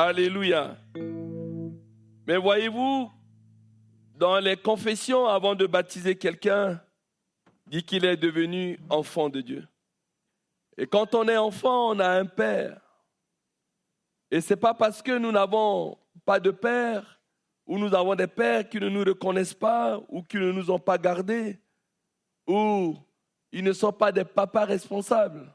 Alléluia. Mais voyez-vous, dans les confessions, avant de baptiser quelqu'un, dit qu'il est devenu enfant de Dieu. Et quand on est enfant, on a un père. Et ce n'est pas parce que nous n'avons pas de père, ou nous avons des pères qui ne nous reconnaissent pas, ou qui ne nous ont pas gardés, ou ils ne sont pas des papas responsables,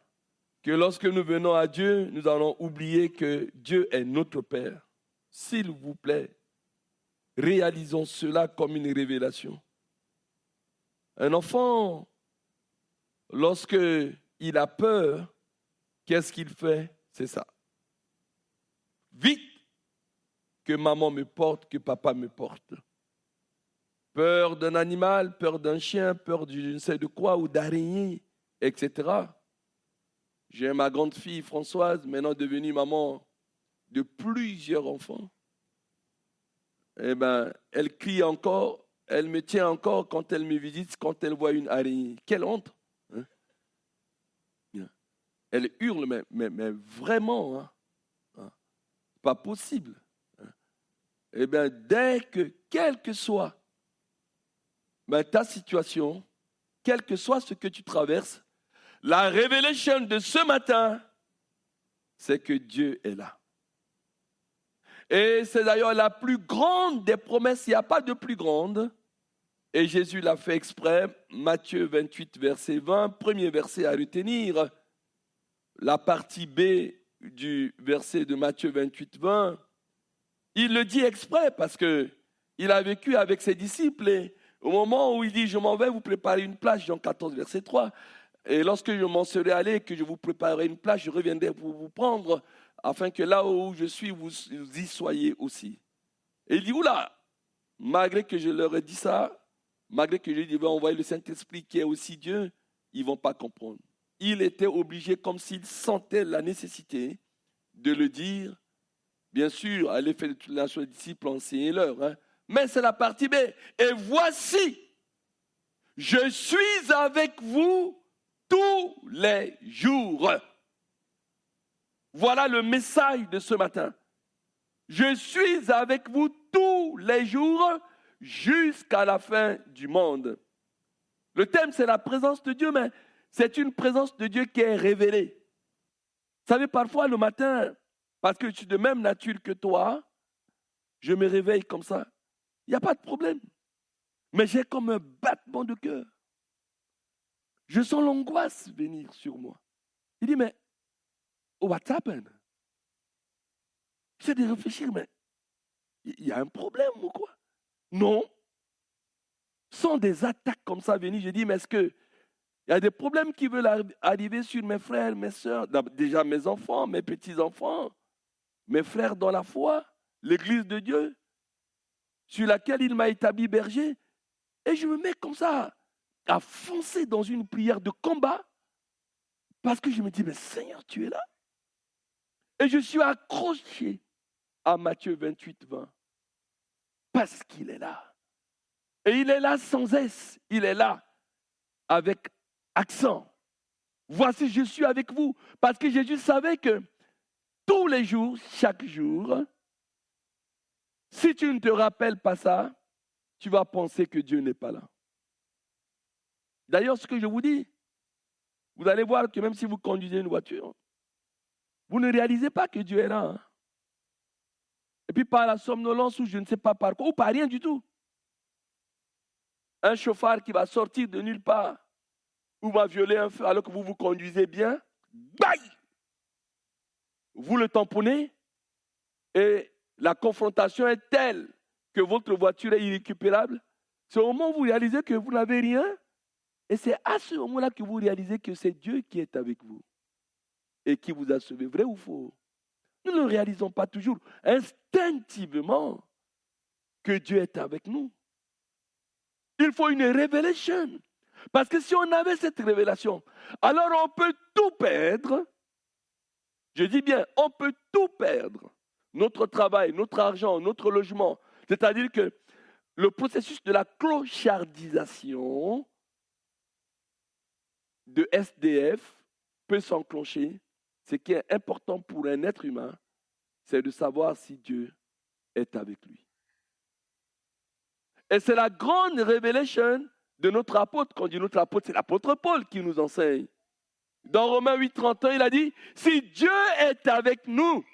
que lorsque nous venons à Dieu, nous allons oublier que Dieu est notre Père. S'il vous plaît, réalisons cela comme une révélation. Un enfant, lorsque il a peur, qu'est-ce qu'il fait? C'est ça. Vite que maman me porte, que papa me porte. Peur d'un animal, peur d'un chien, peur de je ne sais de quoi, ou d'araignée, etc. J'ai ma grande fille Françoise, maintenant devenue maman de plusieurs enfants. Eh bien, elle crie encore, elle me tient encore quand elle me visite, quand elle voit une araignée. Quelle honte, hein? Elle hurle, mais vraiment, hein? Pas possible. Hein? Eh bien, dès que, quelle que soit ta situation, quel que soit ce que tu traverses, la révélation de ce matin, c'est que Dieu est là. Et c'est d'ailleurs la plus grande des promesses, il n'y a pas de plus grande. Et Jésus l'a fait exprès, Matthieu 28, verset 20, premier verset à retenir, la partie B du verset de Matthieu 28, 20. Il le dit exprès parce qu'il a vécu avec ses disciples et au moment où il dit « Je m'en vais vous préparer une place », Jean 14, verset 3, et lorsque je m'en serai allé, que je vous préparerai une place, je reviendrai pour vous prendre, afin que là où je suis, vous y soyez aussi. Et il dit « Oula, malgré que je leur ai dit ça, malgré que je vais envoyer le Saint-Esprit qui est aussi Dieu, ils ne vont pas comprendre. » Il était obligé, comme s'il sentait la nécessité de le dire. Bien sûr, allez faire toute la chose des disciples, enseignez-leur. Hein. Mais c'est la partie B. Et voici, je suis avec vous tous les jours. Voilà le message de ce matin. Je suis avec vous tous les jours jusqu'à la fin du monde. Le thème, c'est la présence de Dieu, mais c'est une présence de Dieu qui est révélée. Vous savez, parfois le matin, parce que je suis de même nature que toi, je me réveille comme ça. Il n'y a pas de problème. Mais j'ai comme un battement de cœur. Je sens l'angoisse venir sur moi. Il dit, mais what's happened? J'essaie de réfléchir, mais il y a un problème ou quoi? Non. Sans des attaques comme ça venir, je dis, mais est-ce qu'il y a des problèmes qui veulent arriver sur mes frères, mes soeurs, déjà mes enfants, mes petits-enfants, mes frères dans la foi, l'église de Dieu, sur laquelle il m'a établi berger. Et je me mets comme ça à foncer dans une prière de combat parce que je me dis, mais Seigneur, tu es là. Et je suis accroché à Matthieu 28, 20 parce qu'il est là. Et il est là sans S, il est là avec accent. Voici, je suis avec vous. Parce que Jésus savait que tous les jours, chaque jour, si tu ne te rappelles pas ça, tu vas penser que Dieu n'est pas là. D'ailleurs, ce que je vous dis, vous allez voir que même si vous conduisez une voiture, vous ne réalisez pas que Dieu est là. Hein. Et puis par la somnolence ou je ne sais pas par quoi, ou par rien du tout. Un chauffard qui va sortir de nulle part ou va violer un feu alors que vous vous conduisez bien, bang! Vous le tamponnez et la confrontation est telle que votre voiture est irrécupérable. C'est au moment où vous réalisez que vous n'avez rien et c'est à ce moment-là que vous réalisez que c'est Dieu qui est avec vous et qui vous a sauvé. Vrai ou faux? Nous ne réalisons pas toujours instinctivement que Dieu est avec nous. Il faut une révélation. Parce que si on avait cette révélation, alors on peut tout perdre. Je dis bien, on peut tout perdre. Notre travail, notre argent, notre logement. C'est-à-dire que le processus de la clochardisation de SDF peut s'enclencher. Ce qui est important pour un être humain, c'est de savoir si Dieu est avec lui. Et c'est la grande révélation de notre apôtre. Quand on dit notre apôtre, c'est l'apôtre Paul qui nous enseigne. Dans Romains 8, 31, il a dit, si Dieu est avec nous,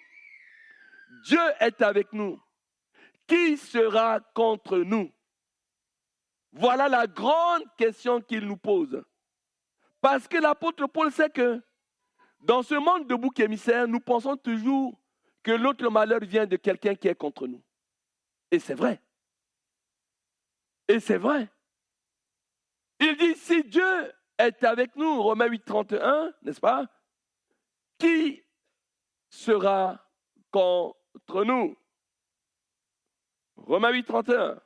Dieu est avec nous, qui sera contre nous? Voilà la grande question qu'il nous pose. Parce que l'apôtre Paul sait que dans ce monde de boucs émissaires, nous pensons toujours que notre malheur vient de quelqu'un qui est contre nous. Et c'est vrai. Et c'est vrai. Il dit, si Dieu est avec nous, Romains 8, 31, n'est-ce pas? Qui sera contre nous? Romains 8, 31.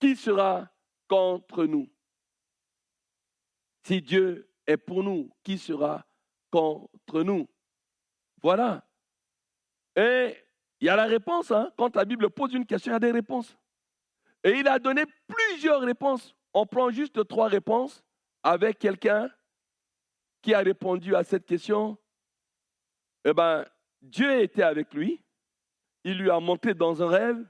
Qui sera contre nous? Si Dieu est pour nous, qui sera contre nous? Voilà. Et il y a la réponse. Quand la Bible pose une question, il y a des réponses. Et il a donné plusieurs réponses. On prend juste 3 réponses avec quelqu'un qui a répondu à cette question. Eh bien, Dieu était avec lui. Il lui a montré dans un rêve,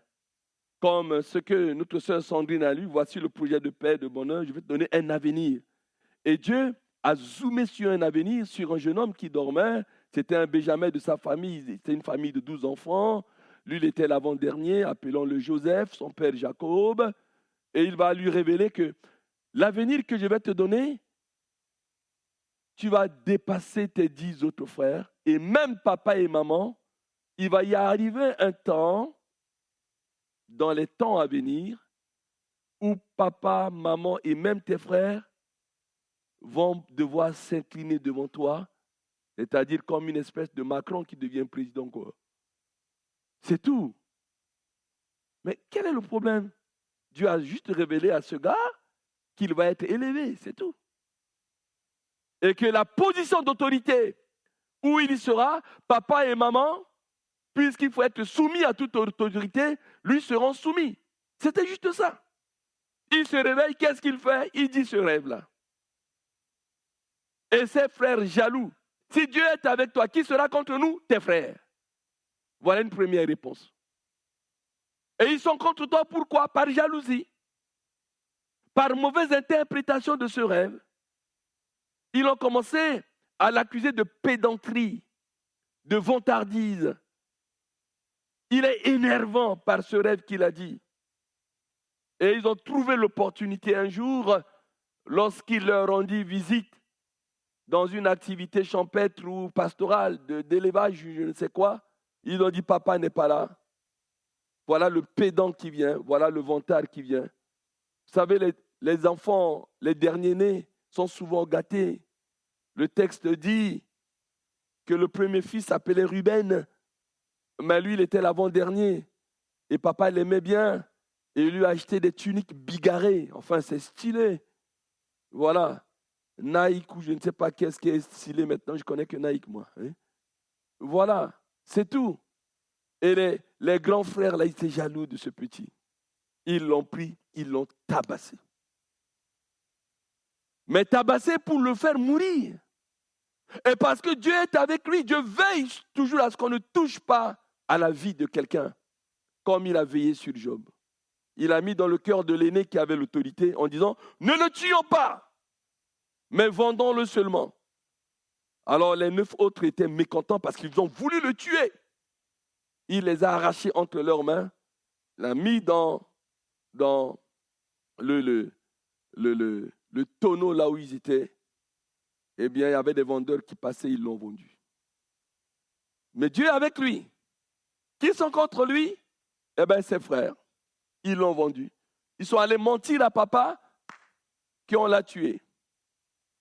comme ce que notre sœur Sandrine a lu, voici le projet de paix, de bonheur, je vais te donner un avenir. Et Dieu a zoomé sur un avenir, sur un jeune homme qui dormait. C'était un Benjamin de sa famille, c'était une famille de 12 enfants. Lui, il était l'avant-dernier, appelons-le Joseph, son père Jacob. Et il va lui révéler que l'avenir que je vais te donner, tu vas dépasser tes 10 autres frères. Et même papa et maman, il va y arriver un temps, dans les temps à venir, où papa, maman et même tes frères vont devoir s'incliner devant toi, c'est-à-dire comme une espèce de Macron qui devient président, quoi. C'est tout. Mais quel est le problème? Dieu a juste révélé à ce gars qu'il va être élevé, c'est tout. Et que la position d'autorité où il y sera, papa et maman, puisqu'il faut être soumis à toute autorité, lui seront soumis. C'était juste ça. Il se réveille, qu'est-ce qu'il fait? Il dit ce rêve-là. Et ses frères jaloux. Si Dieu est avec toi, qui sera contre nous? Tes frères. Voilà une première réponse. Et ils sont contre toi, pourquoi? Par jalousie. Par mauvaise interprétation de ce rêve. Ils ont commencé à l'accuser de pédanterie, de vantardise. Il est énervant par ce rêve qu'il a dit. Et ils ont trouvé l'opportunité un jour, lorsqu'il leur rendit visite dans une activité champêtre ou pastorale, d'élevage, je ne sais quoi. Ils ont dit, papa n'est pas là. Voilà le pédant qui vient, voilà le vantard qui vient. Vous savez, les enfants, les derniers-nés, sont souvent gâtés. Le texte dit que le premier fils s'appelait Ruben, mais lui, il était l'avant-dernier. Et papa l'aimait bien. Et il lui a acheté des tuniques bigarrées. Enfin, c'est stylé. Voilà. Nike ou je ne sais pas qu'est-ce qui est stylé maintenant. Je connais que Nike, moi. Voilà. C'est tout. Et les grands frères, là, ils étaient jaloux de ce petit. Ils l'ont pris, ils l'ont tabassé. Mais tabassé pour le faire mourir. Et parce que Dieu est avec lui, Dieu veille toujours à ce qu'on ne touche pas à la vie de quelqu'un, comme il a veillé sur Job. Il a mis dans le cœur de l'aîné qui avait l'autorité en disant, ne le tuons pas, mais vendons-le seulement. Alors les 9 autres étaient mécontents parce qu'ils ont voulu le tuer. Il les a arrachés entre leurs mains, l'a mis dans le tonneau là où ils étaient. Eh bien, il y avait des vendeurs qui passaient, ils l'ont vendu. Mais Dieu est avec lui. Qui sont contre lui? Eh bien, ses frères. Ils l'ont vendu. Ils sont allés mentir à papa qu'on l'a tué.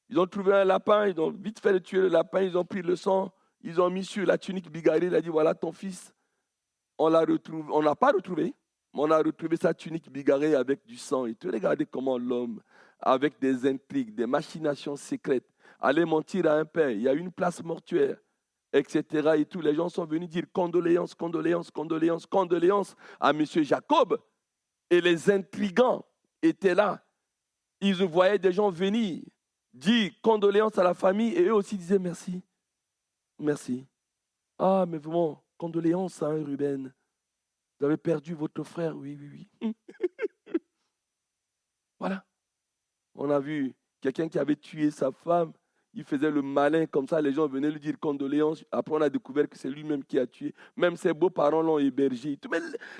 Ils ont trouvé un lapin, ils ont vite fait de tuer le lapin, ils ont pris le sang, ils ont mis sur la tunique bigarrée, il a dit, voilà ton fils. On l'a retrouvé, on ne l'a pas retrouvé, mais on a retrouvé sa tunique bigarrée avec du sang. Et tu regardez comment l'homme, avec des intrigues, des machinations secrètes, allait mentir à un père. Il y a eu une place mortuaire, etc. Et tous les gens sont venus dire condoléances, condoléances, condoléances, condoléances à M. Jacob. Et les intrigants étaient là. Ils voyaient des gens venir dire condoléances à la famille et eux aussi disaient merci. Merci. Ah, mais vraiment, condoléances, hein, Ruben. Vous avez perdu votre frère. Oui, oui, oui. Voilà. On a vu quelqu'un qui avait tué sa femme. Il faisait le malin comme ça. Les gens venaient lui dire condoléances. Après, on a découvert que c'est lui-même qui a tué. Même ses beaux-parents l'ont hébergé.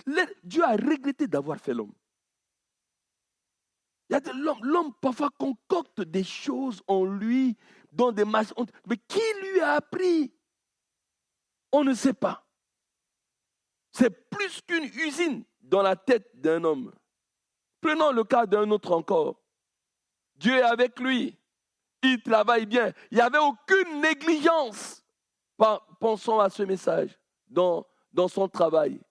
Mais Dieu a regretté d'avoir fait l'homme. Il y a de l'homme parfois concocte des choses en lui, dans des masses. Mais qui lui a appris? On ne sait pas. C'est plus qu'une usine dans la tête d'un homme. Prenons le cas d'un autre encore. Dieu est avec lui. Il travaille bien. Il n'y avait aucune négligence. Pensons à ce message dans son travail.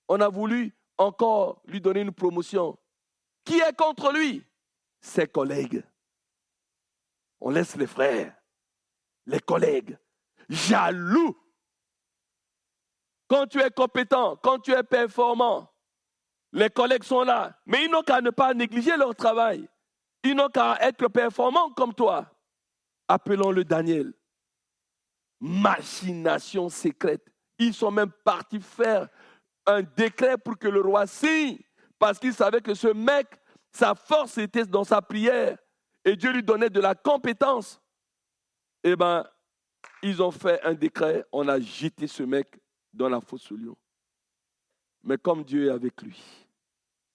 On a voulu encore lui donner une promotion. Qui est contre lui? Ses collègues. On laisse les frères, les collègues, jaloux. Quand tu es compétent, quand tu es performant, les collègues sont là. Mais ils n'ont qu'à ne pas négliger leur travail. Ils n'ont qu'à être performants comme toi. Appelons-le Daniel. Machination secrète. Ils sont même partis faire un décret pour que le roi signe. Parce qu'ils savaient que ce mec, sa force était dans sa prière. Et Dieu lui donnait de la compétence. Eh bien, ils ont fait un décret. On a jeté ce mec dans la fosse aux lions. Mais comme Dieu est avec lui,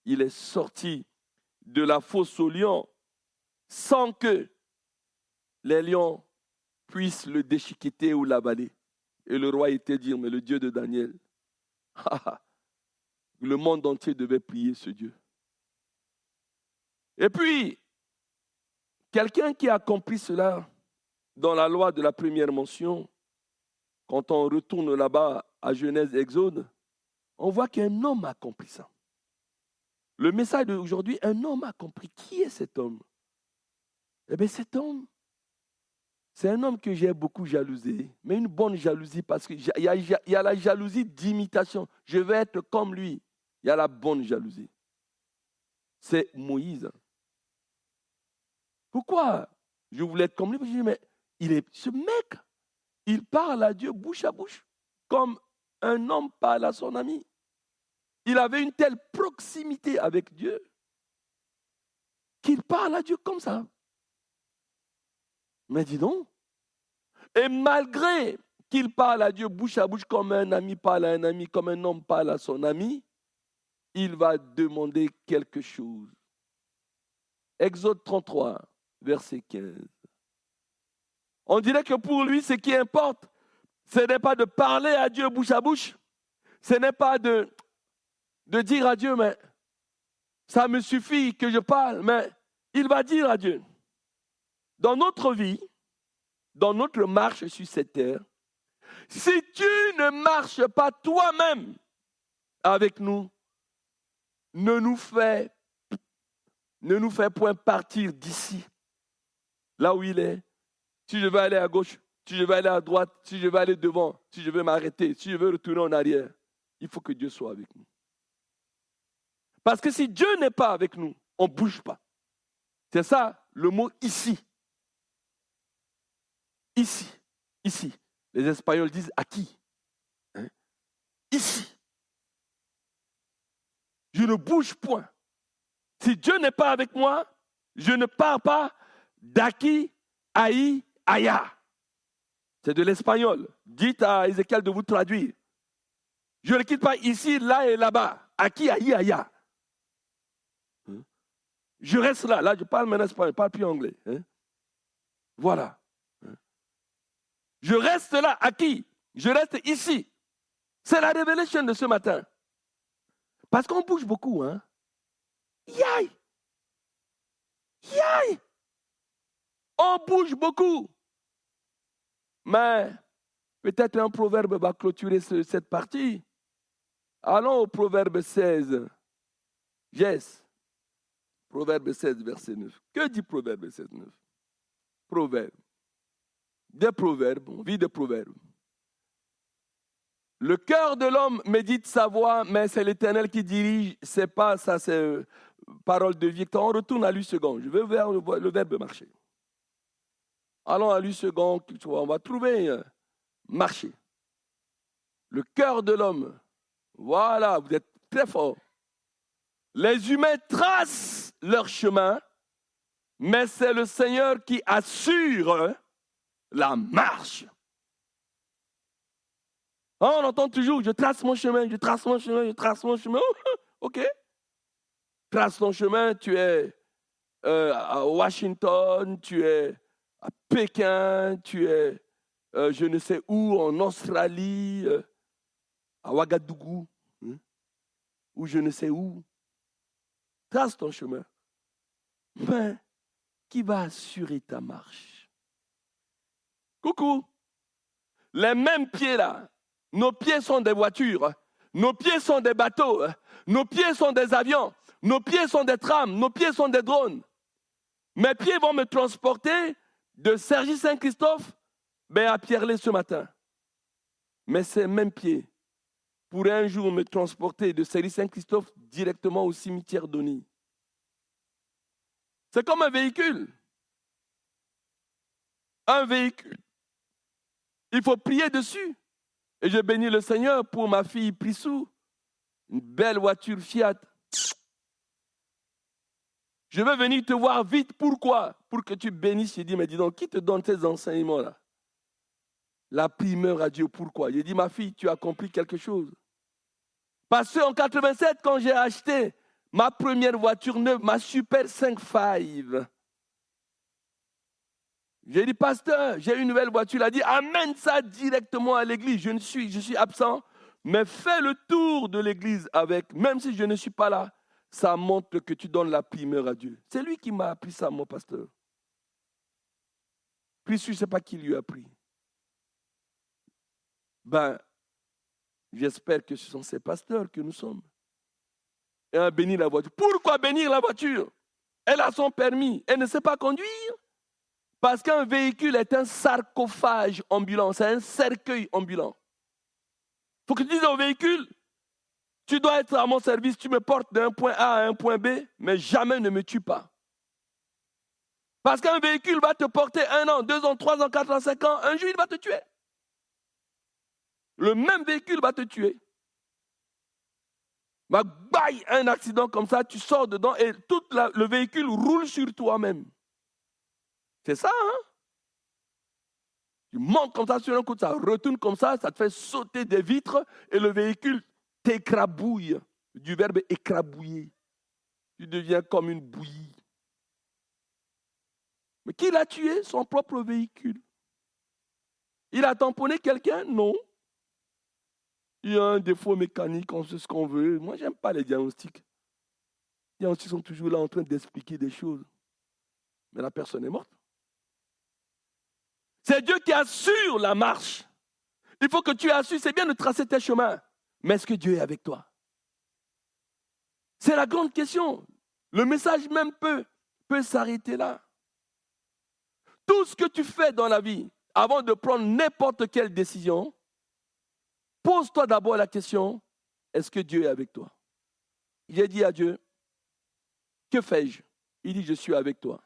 il est sorti de la fosse aux lions sans que les lions puissent le déchiqueter ou l'avaler. Et le roi était dit, mais le Dieu de Daniel, le monde entier devait prier ce Dieu. Et puis, quelqu'un qui a accompli cela dans la loi de la première mention, quand on retourne là-bas à Genèse, Exode, on voit qu'un homme a accompli ça. Le message d'aujourd'hui, un homme a accompli. Qui est cet homme? Eh bien, cet homme, c'est un homme que j'ai beaucoup jalousé, mais une bonne jalousie parce qu'il y a la jalousie d'imitation. Je veux être comme lui. Il y a la bonne jalousie. C'est Moïse. Pourquoi je voulais être comme lui? Je dis, mais ce mec, il parle à Dieu bouche à bouche, comme un homme parle à son ami. Il avait une telle proximité avec Dieu qu'il parle à Dieu comme ça. Mais dis donc, et malgré qu'il parle à Dieu bouche à bouche comme un ami parle à un ami, comme un homme parle à son ami, il va demander quelque chose. Exode 33, verset 15. On dirait que pour lui, ce qui importe, ce n'est pas de parler à Dieu bouche à bouche, ce n'est pas de dire à Dieu, mais ça me suffit que je parle, mais il va dire à Dieu, dans notre vie, dans notre marche sur cette terre, si tu ne marches pas toi-même avec nous, ne nous fais point partir d'ici, là où il est. Si je veux aller à gauche, si je veux aller à droite, si je veux aller devant, si je veux m'arrêter, si je veux retourner en arrière, il faut que Dieu soit avec nous. Parce que si Dieu n'est pas avec nous, on ne bouge pas. C'est ça le mot ici. Ici, ici. Les Espagnols disent aquí. Hein? Ici. Je ne bouge point. Si Dieu n'est pas avec moi, je ne pars pas d'aki, aïe, aya. C'est de l'espagnol. Dites à Ézéchiel de vous traduire. Je ne quitte pas ici, là et là-bas. Aki, aïe, aya. Je reste là. Là, je parle maintenant espagnol, je ne parle plus anglais. Hein? Voilà. Je reste là, aquí. Je reste ici. C'est la révélation de ce matin. Parce qu'on bouge beaucoup, hein. Yaï! Yaï! On bouge beaucoup. Mais peut-être un proverbe va clôturer cette partie. Allons au proverbe 16. Yes. Proverbe 16, verset 9. Que dit proverbe 16, 9? Proverbe. Des proverbes, on vit des proverbes. Le cœur de l'homme médite sa voix, mais c'est l'Éternel qui dirige ses pas, ça c'est parole de vie. On retourne à lui second. Je veux vers le verbe marcher. Allons à lui second, on va trouver marcher. Le cœur de l'homme. Voilà, vous êtes très fort. Les humains tracent leur chemin, mais c'est le Seigneur qui assure la marche. On entend toujours, je trace mon chemin, je trace mon chemin, je trace mon chemin. OK. Trace ton chemin, tu es à Washington, tu es à Pékin, tu es je ne sais où, en Australie, à Ouagadougou, ou je ne sais où. Trace ton chemin. Mais qui va assurer ta marche? Coucou. Les mêmes pieds là, nos pieds sont des voitures, nos pieds sont des bateaux, nos pieds sont des avions, nos pieds sont des trams, nos pieds sont des drones. Mes pieds vont me transporter de Cergy-Saint-Christophe à Pierrelaye ce matin. Mais ces mêmes pieds pourraient un jour me transporter de Cergy-Saint-Christophe directement au cimetière d'Oni. C'est comme un véhicule. Un véhicule. Il faut prier dessus. Et je bénis le Seigneur pour ma fille Prissou. Une belle voiture Fiat. Je veux venir te voir vite. Pourquoi? Pour que tu bénisses. J'ai dit, mais dis donc, qui te donne ces enseignements-là? La primeur à Dieu, pourquoi? J'ai dit, ma fille, tu as accompli quelque chose. Parce qu'en 87, quand j'ai acheté ma première voiture neuve, ma Super 5.5, j'ai dit, pasteur, j'ai une nouvelle voiture. Il a dit, amène ça directement à l'église. Je suis absent, mais fais le tour de l'église avec, même si je ne suis pas là. Ça montre que tu donnes la primeur à Dieu. C'est lui qui m'a appris ça, mon pasteur. Puis je ne sais pas qui lui a appris. J'espère que ce sont ces pasteurs que nous sommes. Et on a béni la voiture. Pourquoi bénir la voiture? Elle a son permis. Elle ne sait pas conduire. Parce qu'un véhicule est un sarcophage ambulant. C'est un cercueil ambulant. Il faut que tu dises au véhicule, tu dois être à mon service, tu me portes d'un point A à un point B, mais jamais ne me tue pas. Parce qu'un véhicule va te porter 1 an, 2 ans, 3 ans, 4 ans, 5 ans, un jour il va te tuer. Le même véhicule va te tuer. Un accident comme ça, tu sors dedans et tout le véhicule roule sur toi-même. C'est ça, hein? Tu montes comme ça sur un coup, ça retourne comme ça te fait sauter des vitres et le véhicule t'écrabouille. Du verbe écrabouiller. Tu deviens comme une bouillie. Mais qui l'a tué? Son propre véhicule. Il a tamponné quelqu'un? Non. Il y a un défaut mécanique, on sait ce qu'on veut. Moi, je n'aime pas les diagnostics. Les diagnostics sont toujours là en train d'expliquer des choses. Mais la personne est morte. C'est Dieu qui assure la marche. Il faut que tu assures, c'est bien de tracer tes chemins. Mais est-ce que Dieu est avec toi? C'est la grande question. Le message même peut s'arrêter là. Tout ce que tu fais dans la vie, avant de prendre n'importe quelle décision, pose-toi d'abord la question, est-ce que Dieu est avec toi? J'ai dit à Dieu, que fais-je? Il dit, je suis avec toi.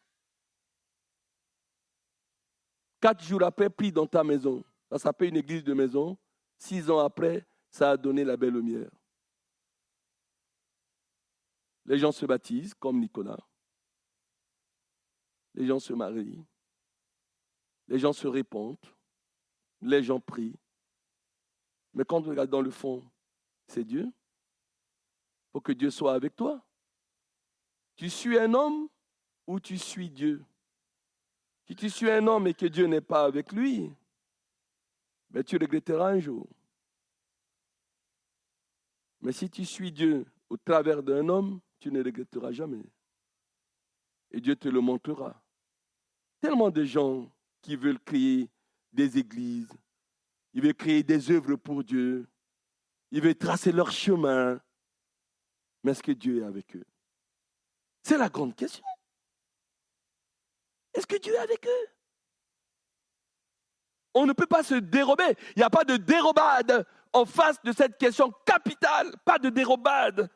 4 jours après, prie dans ta maison. Ça s'appelle une église de maison. 6 ans après, ça a donné la belle lumière. Les gens se baptisent, comme Nicolas. Les gens se marient. Les gens se répandent. Les gens prient. Mais quand on regarde dans le fond, c'est Dieu. Il faut que Dieu soit avec toi. Tu suis un homme ou tu suis Dieu? Si tu suis un homme et que Dieu n'est pas avec lui, tu regretteras un jour. Mais si tu suis Dieu au travers d'un homme, tu ne regretteras jamais. Et Dieu te le montrera. Tellement de gens qui veulent créer des églises, ils veulent créer des œuvres pour Dieu, ils veulent tracer leur chemin. Mais est-ce que Dieu est avec eux? C'est la grande question. Est-ce que Dieu est avec eux? On ne peut pas se dérober. Il n'y a pas de dérobade en face de cette question capitale. Pas de dérobade.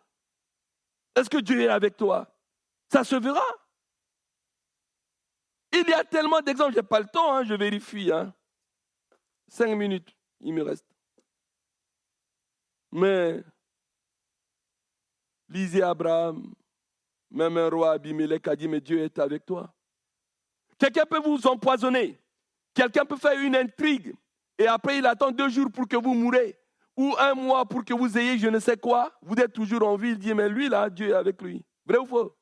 Est-ce que Dieu est avec toi? Ça se verra. Il y a tellement d'exemples. Je n'ai pas le temps, je vérifie. 5 minutes, il me reste. Mais lisez Abraham, même un roi Abimelech a dit, mais Dieu est avec toi. Quelqu'un peut vous empoisonner. Quelqu'un peut faire une intrigue. Et après, il attend 2 jours pour que vous mourrez. Ou 1 mois pour que vous ayez je ne sais quoi. Vous êtes toujours en vie. Il dit, mais lui là, Dieu est avec lui. Vrai ou faux?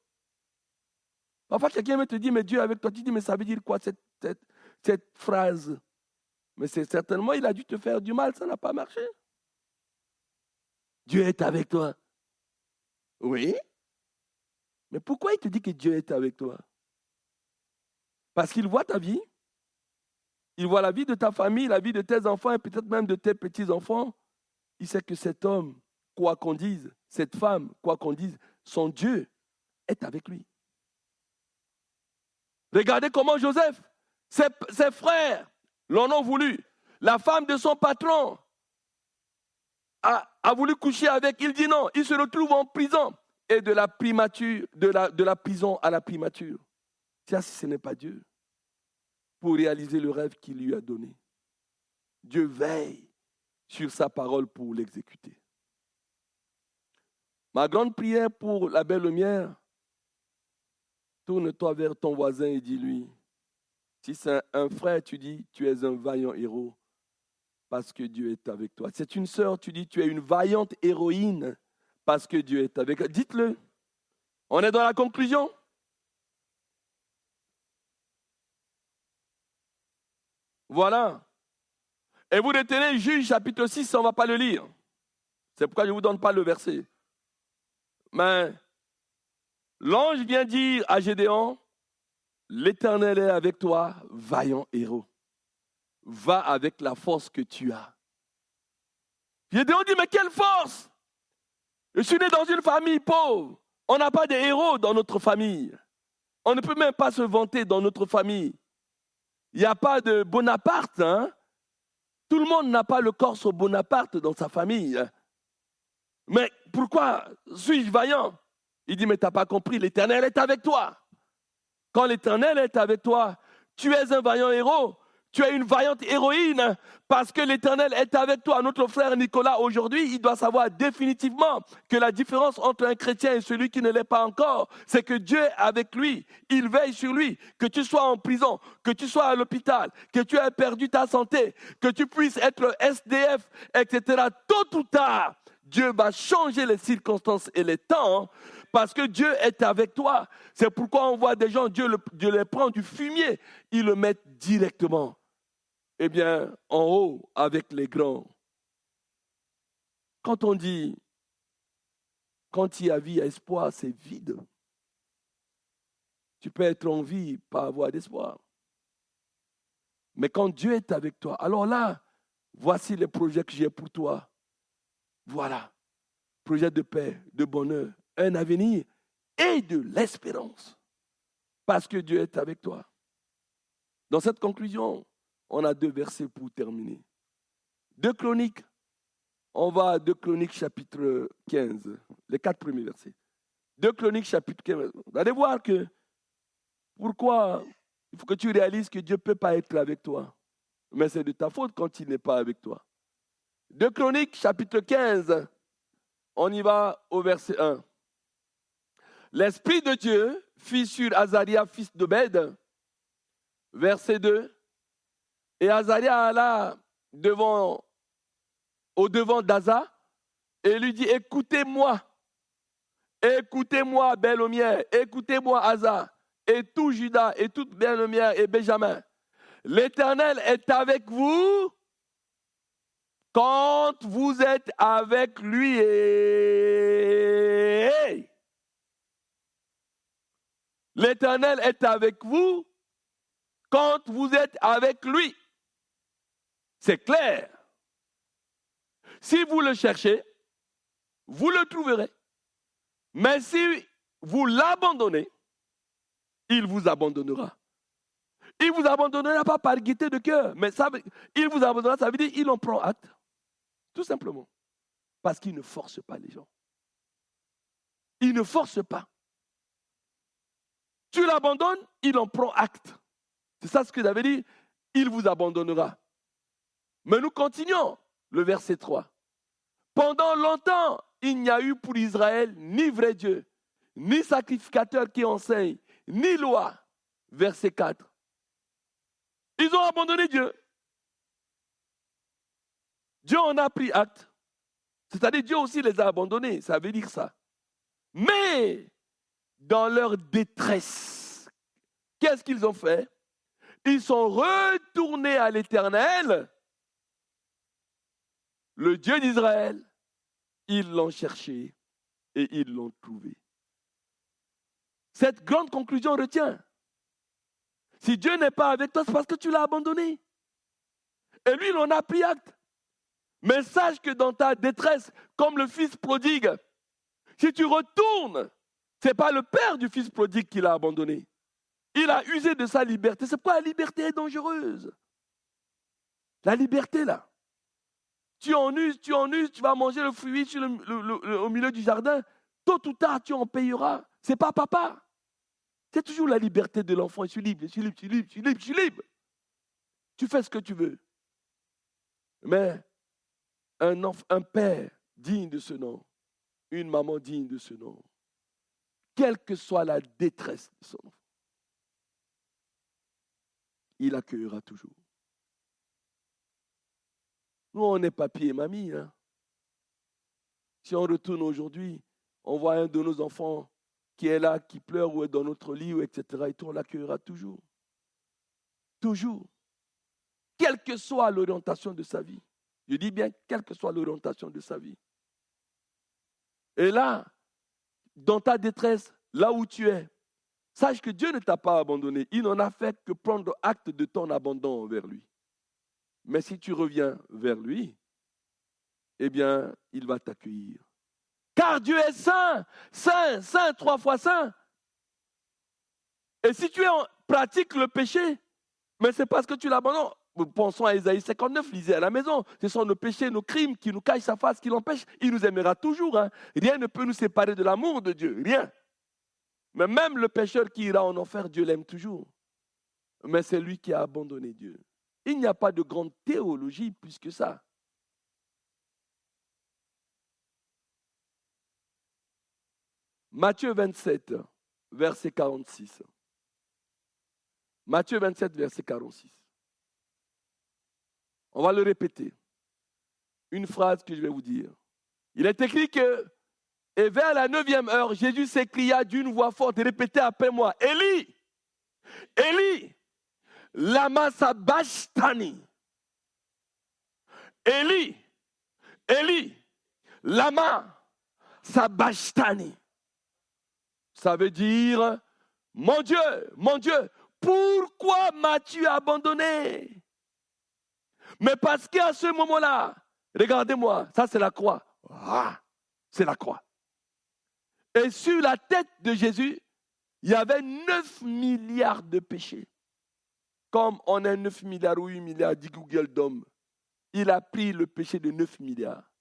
Parfois, quelqu'un te dit, mais Dieu est avec toi. Tu dis, mais ça veut dire quoi cette phrase? Mais c'est certainement, il a dû te faire du mal. Ça n'a pas marché. Dieu est avec toi. Oui. Mais pourquoi il te dit que Dieu est avec toi? Parce qu'il voit ta vie. Il voit la vie de ta famille, la vie de tes enfants et peut-être même de tes petits-enfants. Il sait que cet homme, quoi qu'on dise, cette femme, quoi qu'on dise, son Dieu est avec lui. Regardez comment Joseph, ses frères l'en ont voulu. La femme de son patron a voulu coucher avec. Il dit non. Il se retrouve en prison. Et de la prison à la primature. Tiens, si ce n'est pas Dieu, pour réaliser le rêve qu'il lui a donné. Dieu veille sur sa parole pour l'exécuter. Ma grande prière pour la belle lumière, tourne-toi vers ton voisin et dis-lui, si c'est un frère, tu dis, tu es un vaillant héros parce que Dieu est avec toi. Si c'est une sœur, tu dis, tu es une vaillante héroïne parce que Dieu est avec toi. Dites-le. On est dans la conclusion. Voilà. Et vous retenez Juge chapitre 6, on ne va pas le lire. C'est pourquoi je ne vous donne pas le verset. Mais l'ange vient dire à Gédéon, l'Éternel est avec toi, vaillant héros. Va avec la force que tu as. Gédéon dit, mais quelle force? Je suis né dans une famille pauvre. On n'a pas de héros dans notre famille. On ne peut même pas se vanter dans notre famille. Il n'y a pas de Bonaparte. Hein? Tout le monde n'a pas le Corse Bonaparte dans sa famille. Mais pourquoi suis-je vaillant? Il dit, mais tu n'as pas compris, l'Éternel est avec toi. Quand l'Éternel est avec toi, tu es un vaillant héros. Tu es une vaillante héroïne parce que l'Éternel est avec toi. Notre frère Nicolas, aujourd'hui, il doit savoir définitivement que la différence entre un chrétien et celui qui ne l'est pas encore, c'est que Dieu est avec lui. Il veille sur lui. Que tu sois en prison, que tu sois à l'hôpital, que tu aies perdu ta santé, que tu puisses être SDF, etc. Tôt ou tard, Dieu va changer les circonstances et les temps parce que Dieu est avec toi. C'est pourquoi on voit des gens, Dieu les prend du fumier, il le met directement. Eh bien, en haut, avec les grands. Quand on dit, quand il y a vie, il y a espoir, c'est vide. Tu peux être en vie, pas avoir d'espoir. Mais quand Dieu est avec toi, alors là, voici les projets que j'ai pour toi. Voilà, projet de paix, de bonheur, un avenir et de l'espérance. Parce que Dieu est avec toi. Dans cette conclusion, on a 2 versets pour terminer. 2 Chroniques, on va à 2 Chroniques chapitre 15, les 4 premiers versets. 2 Chroniques chapitre 15. Vous allez voir que pourquoi il faut que tu réalises que Dieu ne peut pas être avec toi. Mais c'est de ta faute quand il n'est pas avec toi. 2 Chroniques chapitre 15, on y va au verset 1. L'Esprit de Dieu fit sur Azaria, fils d'Obed, verset 2. Et Azaria alla au devant d'Asa et lui dit, écoutez-moi, Belle-Lumière, écoutez-moi, Asa, et tout Juda, et toute Belle-Lumière et Benjamin. L'Éternel est avec vous quand vous êtes avec lui. L'Éternel est avec vous quand vous êtes avec lui. C'est clair. Si vous le cherchez, vous le trouverez. Mais si vous l'abandonnez, il vous abandonnera. Il ne vous abandonnera pas par gaieté de cœur, mais il vous abandonnera, ça veut dire qu'il en prend acte. Tout simplement. Parce qu'il ne force pas les gens. Il ne force pas. Tu l'abandonnes, il en prend acte. C'est ça ce que j'avais dit. Il vous abandonnera. Mais nous continuons le verset 3. Pendant longtemps, il n'y a eu pour Israël ni vrai Dieu, ni sacrificateur qui enseigne, ni loi. Verset 4. Ils ont abandonné Dieu. Dieu en a pris acte. C'est-à-dire Dieu aussi les a abandonnés, ça veut dire ça. Mais dans leur détresse, qu'est-ce qu'ils ont fait? Ils sont retournés à l'Éternel, le Dieu d'Israël. Ils l'ont cherché et ils l'ont trouvé. Cette grande conclusion retient. Si Dieu n'est pas avec toi, c'est parce que tu l'as abandonné. Et lui, il en a pris acte. Mais sache que dans ta détresse, comme le fils prodigue, si tu retournes, ce n'est pas le père du fils prodigue qui l'a abandonné. Il a usé de sa liberté. C'est pourquoi la liberté est dangereuse. La liberté, là. Tu en uses, tu vas manger le fruit au milieu du jardin. Tôt ou tard, tu en payeras. Ce n'est pas papa. C'est toujours la liberté de l'enfant. Je suis libre, je suis libre, je suis libre, je suis libre, je suis libre. Tu fais ce que tu veux. Mais un père digne de ce nom, une maman digne de ce nom, quelle que soit la détresse de son enfant, il accueillera toujours. Nous, on est papier et mamie. Hein. Si on retourne aujourd'hui, on voit un de nos enfants qui est là, qui pleure ou est dans notre lit, ou etc. Et tout, on l'accueillera toujours. Toujours. Quelle que soit l'orientation de sa vie. Je dis bien, quelle que soit l'orientation de sa vie. Et là, dans ta détresse, là où tu es, sache que Dieu ne t'a pas abandonné. Il n'en a fait que prendre acte de ton abandon envers lui. Mais si tu reviens vers lui, eh bien, il va t'accueillir. Car Dieu est saint, saint, saint, 3 fois saint. Et si tu pratiques le péché, mais c'est parce que tu l'abandonnes. Pensons à Ésaïe 59, lisez à la maison. Ce sont nos péchés, nos crimes qui nous cachent sa face, qui l'empêchent. Il nous aimera toujours. Hein. Rien ne peut nous séparer de l'amour de Dieu. Rien. Mais même le pécheur qui ira en enfer, Dieu l'aime toujours. Mais c'est lui qui a abandonné Dieu. Il n'y a pas de grande théologie plus que ça. Matthieu 27, verset 46. Matthieu 27, verset 46. On va le répéter. Une phrase que je vais vous dire. Il est écrit que, et vers la 9e heure, Jésus s'écria d'une voix forte et répétait après moi, Élie, Élie, lama sabachthani. Élie, Élie, lama sabachthani. Ça veut dire, mon Dieu, pourquoi m'as-tu abandonné? Mais parce qu'à ce moment-là, regardez-moi, ça c'est la croix. Ah, c'est la croix. Et sur la tête de Jésus, il y avait 9 milliards de péchés. Comme on a 9 milliards ou 8 milliards, dit Google d'hommes, il a pris le péché de 9 milliards.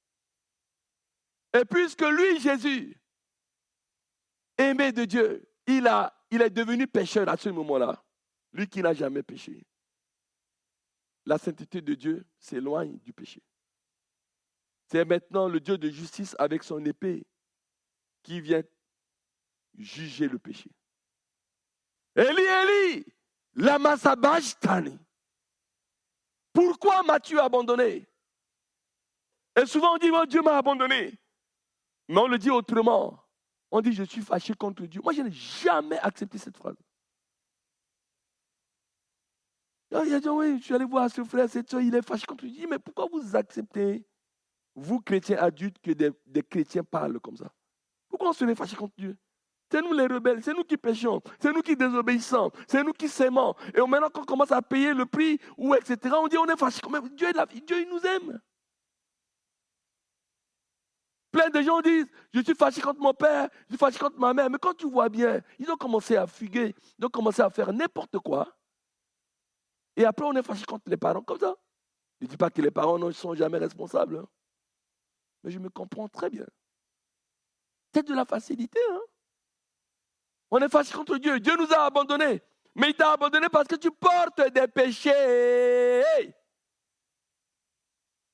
Et puisque lui, Jésus, aimé de Dieu, il est devenu pécheur à ce moment-là. Lui qui n'a jamais péché. La sainteté de Dieu s'éloigne du péché. C'est maintenant le Dieu de justice avec son épée qui vient juger le péché. Élie, Élie, lama sabachthani. Pourquoi m'as-tu abandonné? Et souvent on dit, oh, Dieu m'a abandonné. Mais on le dit autrement. On dit, je suis fâché contre Dieu. Moi, je n'ai jamais accepté cette phrase. Il a dit, oui, je suis allé voir ce frère, cette soeur, il est fâché contre Dieu. Mais pourquoi vous acceptez, vous, chrétiens adultes, que des chrétiens parlent comme ça? Pourquoi on se met fâché contre Dieu? C'est nous les rebelles, c'est nous qui péchons, c'est nous qui désobéissons, c'est nous qui s'aimons. Et maintenant qu'on commence à payer le prix, ou etc., on dit on est fâché. Dieu, Dieu il nous aime. Plein de gens disent, je suis fâché contre mon père, je suis fâché contre ma mère. Mais quand tu vois bien, ils ont commencé à fuguer, ils ont commencé à faire n'importe quoi. Et après, on est fâché contre les parents comme ça. Je ne dis pas que les parents ne sont jamais responsables. Hein. Mais je me comprends très bien. C'est de la facilité. Hein. On est fâché contre Dieu. Dieu nous a abandonnés. Mais il t'a abandonné parce que tu portes des péchés.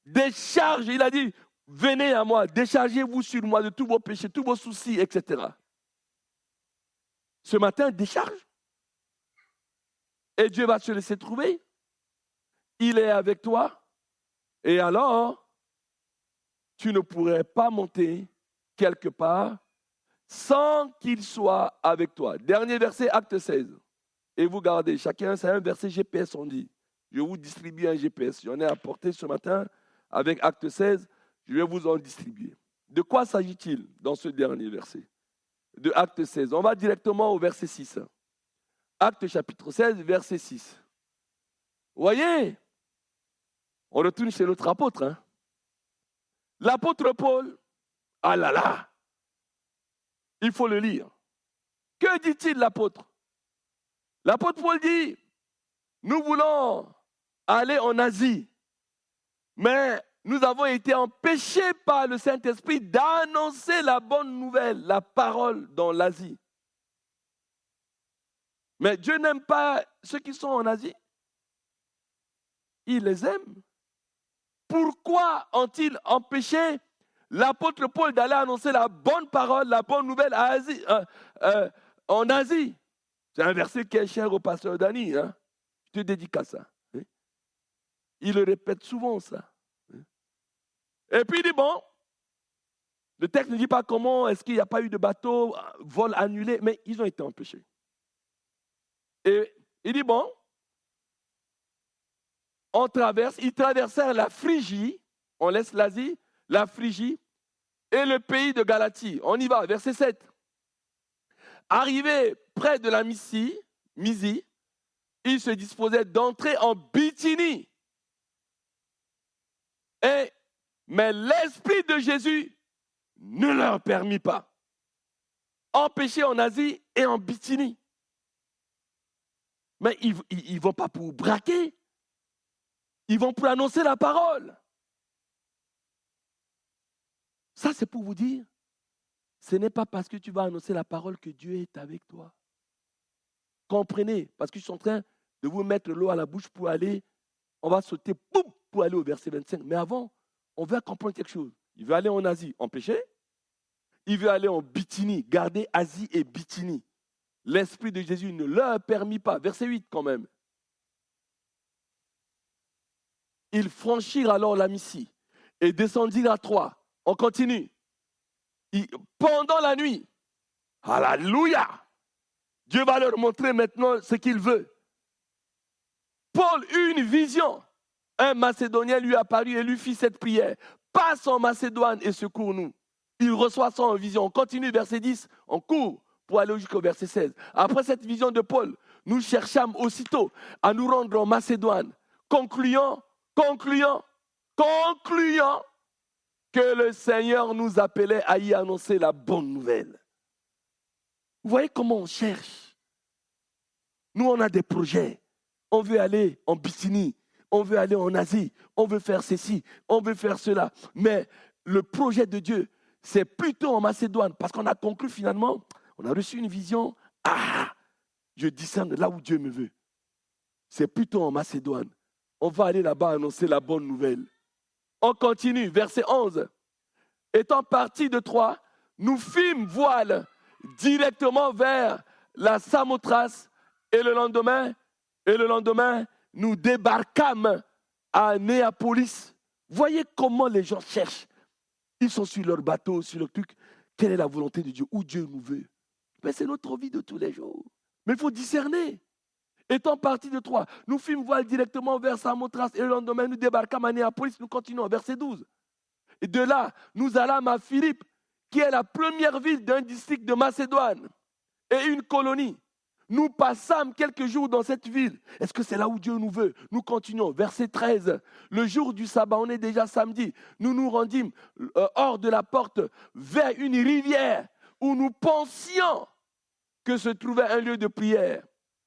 Des charges. Il a dit, venez à moi, déchargez-vous sur moi de tous vos péchés, tous vos soucis, etc. Ce matin, décharge. Et Dieu va se laisser trouver. Il est avec toi. Et alors, tu ne pourrais pas monter quelque part sans qu'il soit avec toi. Dernier verset, acte 16. Et vous gardez, chacun, c'est un verset GPS, on dit. Je vous distribue un GPS. J'en ai apporté ce matin avec acte 16. Je vais vous en distribuer. De quoi s'agit-il dans ce dernier verset de acte 16? On va directement au verset 6. Acte chapitre 16, verset 6. Vous voyez, on retourne chez notre apôtre. Hein? L'apôtre Paul, ah là là, il faut le lire. Que dit-il l'apôtre? L'apôtre Paul dit, nous voulons aller en Asie, mais nous avons été empêchés par le Saint-Esprit d'annoncer la bonne nouvelle, la parole dans l'Asie. Mais Dieu n'aime pas ceux qui sont en Asie. Il les aime. Pourquoi ont-ils empêché l'apôtre Paul d'aller annoncer la bonne parole, la bonne nouvelle en Asie? C'est un verset qui est cher au pasteur Dani. Hein? Je te dédicace ça. Hein? Il le répète souvent, ça. Hein? Et puis il dit, bon, le texte ne dit pas comment, est-ce qu'il n'y a pas eu de bateau, vol annulé, mais ils ont été empêchés. Et il dit, bon, ils traversèrent la Phrygie, on laisse l'Asie, la Phrygie et le pays de Galatie. On y va, verset 7. Arrivés près de la Mysie, ils se disposaient d'entrer en Bithynie. Mais l'Esprit de Jésus ne leur permit pas. Empêchés en Asie et en Bithynie. Mais ils ne vont pas pour braquer. Ils vont pour annoncer la parole. Ça, c'est pour vous dire, ce n'est pas parce que tu vas annoncer la parole que Dieu est avec toi. Comprenez, parce que je suis en train de vous mettre l'eau à la bouche pour aller, on va sauter, boum, pour aller au verset 25. Mais avant, on veut comprendre quelque chose. Il veut aller en Asie, en péché. Il veut aller en Bithynie, garder Asie et Bithynie. L'Esprit de Jésus ne leur permit pas. Verset 8 quand même. Ils franchirent alors la Mysie et descendirent à Troie. On continue. Pendant la nuit, alléluia, Dieu va leur montrer maintenant ce qu'il veut. Paul eut une vision. Un Macédonien lui apparut et lui fit cette prière. Passe en Macédoine et secours-nous. Il reçoit ça en vision. On continue, verset 10, on court pour aller jusqu'au verset 16. Après cette vision de Paul, nous cherchâmes aussitôt à nous rendre en Macédoine, concluant que le Seigneur nous appelait à y annoncer la bonne nouvelle. Vous voyez comment on cherche? Nous, on a des projets. On veut aller en Bithynie, on veut aller en Asie, on veut faire ceci, on veut faire cela. Mais le projet de Dieu, c'est plutôt en Macédoine, parce qu'on a conclu finalement, on a reçu une vision, je discerne là où Dieu me veut. C'est plutôt en Macédoine. On va aller là-bas annoncer la bonne nouvelle. On continue, verset 11. Étant partis de Troie, nous fîmes voile directement vers la Samothrace et le lendemain, nous débarquâmes à Néapolis. Voyez comment les gens cherchent. Ils sont sur leur bateau, sur leur truc. Quelle est la volonté de Dieu? Où Dieu nous veut? Mais c'est notre vie de tous les jours. Mais il faut discerner. Étant partis de Troie, nous fîmes voile directement vers Samothrace et le lendemain, nous débarquâmes à Néapolis. Nous continuons, verset 12. Et de là, nous allâmes à Philippe, qui est la première ville d'un district de Macédoine et une colonie. Nous passâmes quelques jours dans cette ville. Est-ce que c'est là où Dieu nous veut? Nous continuons. Verset 13. Le jour du sabbat, on est déjà samedi. Nous nous rendîmes hors de la porte vers une rivière où nous pensions que se trouvait un lieu de prière.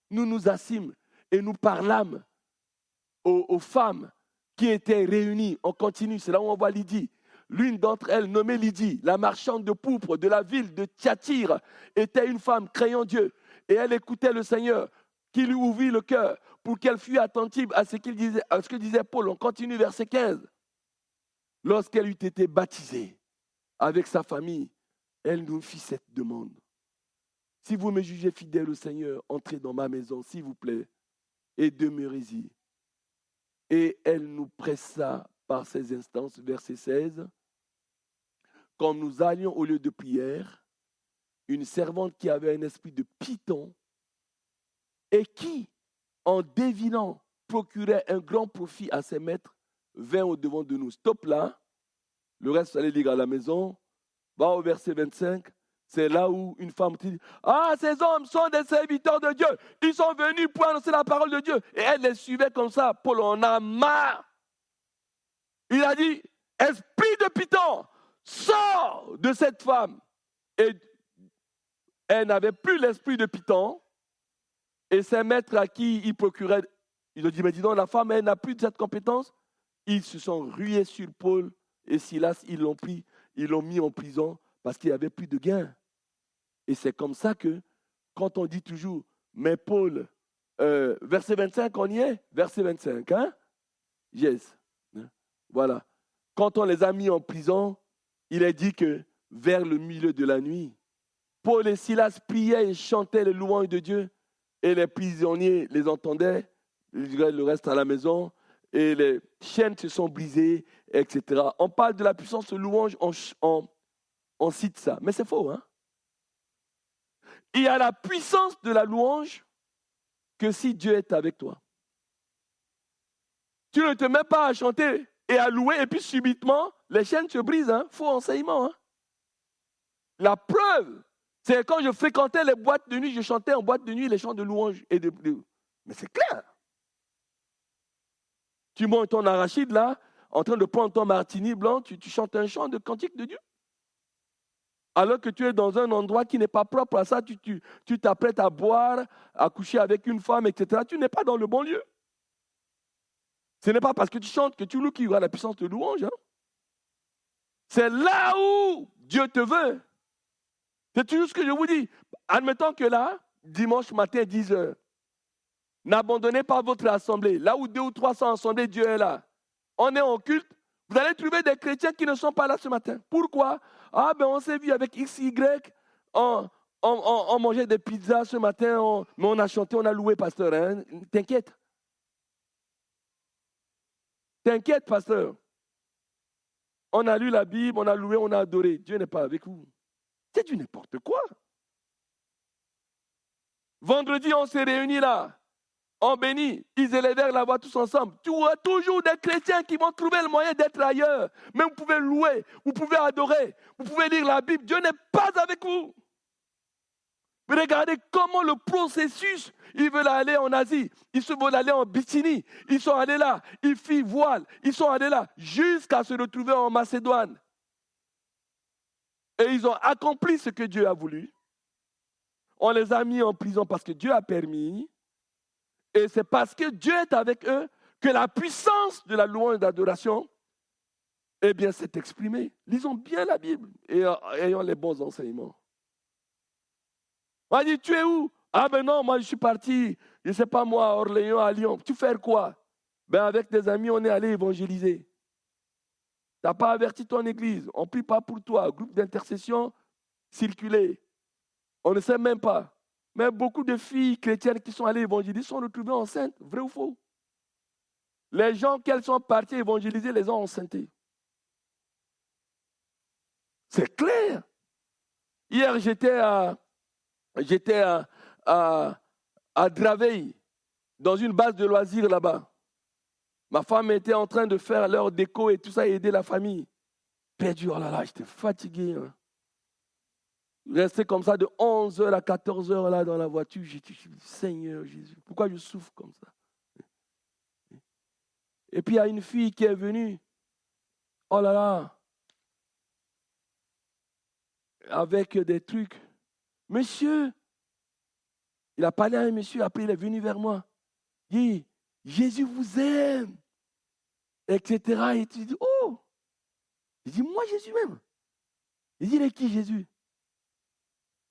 Nous nous assîmes et nous parlâmes aux femmes qui étaient réunies. On continue, c'est là où on voit Lydie. L'une d'entre elles, nommée Lydie, la marchande de pourpre de la ville de Thyatire, était une femme craignant Dieu. Et elle écoutait le Seigneur qui lui ouvrit le cœur pour qu'elle fût attentive à ce que disait Paul. On continue, verset 15. lorsqu'elle eut été baptisée avec sa famille, elle nous fit cette demande. Si vous me jugez fidèle au Seigneur, entrez dans ma maison, s'il vous plaît, et demeurez-y. Et elle nous pressa par ses instances, verset 16. Comme nous allions au lieu de prière, une servante qui avait un esprit de python et qui, en devinant, procurait un grand profit à ses maîtres, vint au-devant de nous. Stop là. Le reste, vous allez lire à la maison. Va au verset 25. C'est là où une femme dit, ah, ces hommes sont des serviteurs de Dieu. Ils sont venus pour annoncer la parole de Dieu. Et elle les suivait comme ça. Paul en a marre. Il a dit, esprit de python, sors de cette femme. Et elle n'avait plus l'esprit de python. Et ses maîtres à qui il procurait, ils ont dit, mais dis donc, la femme, elle n'a plus de cette compétence. Ils se sont rués sur Paul et Silas, ils l'ont pris, ils l'ont mis en prison parce qu'il n'y avait plus de gain. Et c'est comme ça que, quand on dit toujours, mais Paul, verset 25, on y est? Verset 25, hein? Yes. Voilà. Quand on les a mis en prison, il est dit que vers le milieu de la nuit, Paul et Silas priaient et chantaient les louanges de Dieu. Et les prisonniers les entendaient, le reste à la maison, et les chaînes se sont brisées, etc. On parle de la puissance de louange, on cite ça. Mais c'est faux, hein? Il y a la puissance de la louange que si Dieu est avec toi. Tu ne te mets pas à chanter et à louer, et puis subitement, les chaînes se brisent. Hein? Faux enseignement. Hein? La preuve, c'est quand je fréquentais les boîtes de nuit, je chantais en boîte de nuit les chants de louange. Mais c'est clair. Tu manges ton arachide là, en train de prendre ton martini blanc, tu chantes un chant de cantique de Dieu. Alors que tu es dans un endroit qui n'est pas propre à ça, tu t'apprêtes à boire, à coucher avec une femme, etc. Tu n'es pas dans le bon lieu. Ce n'est pas parce que tu chantes que tu loues qu'il y aura la puissance de louange. Hein? C'est là où Dieu te veut. C'est toujours ce que je vous dis. Admettons que là, dimanche matin, 10h, n'abandonnez pas votre assemblée. Là où 2 ou 3 sont assemblés, Dieu est là. On est en culte. Vous allez trouver des chrétiens qui ne sont pas là ce matin. Pourquoi? Ah ben on s'est vu avec XY, on mangeait des pizzas ce matin, mais on a chanté, on a loué, pasteur. Hein? T'inquiète. T'inquiète, pasteur. On a lu la Bible, on a loué, on a adoré. Dieu n'est pas avec vous. C'est du n'importe quoi. Vendredi, on s'est réunis là. On bénit. Ils élevèrent la voix tous ensemble. Tu auras toujours des chrétiens qui vont trouver le moyen d'être ailleurs. Mais vous pouvez louer, vous pouvez adorer, vous pouvez lire la Bible. Dieu n'est pas avec vous. Mais regardez comment le processus, ils veulent aller en Asie, ils veulent aller en Bithynie, ils sont allés là, ils firent voile, ils sont allés là, jusqu'à se retrouver en Macédoine. Et ils ont accompli ce que Dieu a voulu. On les a mis en prison parce que Dieu a permis. Et c'est parce que Dieu est avec eux que la puissance de la louange et de l'adoration, eh bien, s'est exprimée. Lisons bien la Bible et ayons les bons enseignements. On a dit, tu es où? Ah ben non, moi je suis parti, je ne sais pas moi, à Orléans, à Lyon. Tu fais quoi? Ben avec des amis, on est allé évangéliser. Tu n'as pas averti ton église, on ne prie pas pour toi. Groupe d'intercession, circuler. On ne sait même pas. Mais beaucoup de filles chrétiennes qui sont allées évangéliser sont retrouvées enceintes, vrai ou faux? Les gens qu'elles sont parties évangéliser les ont enceintés. C'est clair. Hier, j'étais à Draveil, dans une base de loisirs là-bas. Ma femme était en train de faire leur déco et tout ça, et aider la famille. Perdu, oh là là, j'étais fatigué. Hein. Resté comme ça de 11h à 14h là dans la voiture. J'ai dit, Seigneur Jésus, pourquoi je souffre comme ça? Et puis il y a une fille qui est venue. Oh là là. Avec des trucs. Monsieur, il a parlé à un monsieur, après il est venu vers moi. Il dit, Jésus vous aime. Etc. Et tu dis, oh. Il dit, moi Jésus m'aime. Il dit, il est qui Jésus?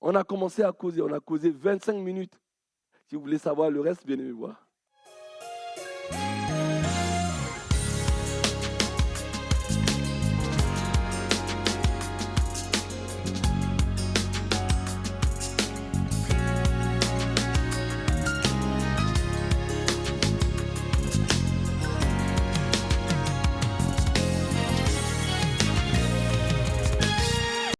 On a commencé à causer, on a causé 25 minutes. Si vous voulez savoir le reste, venez me voir.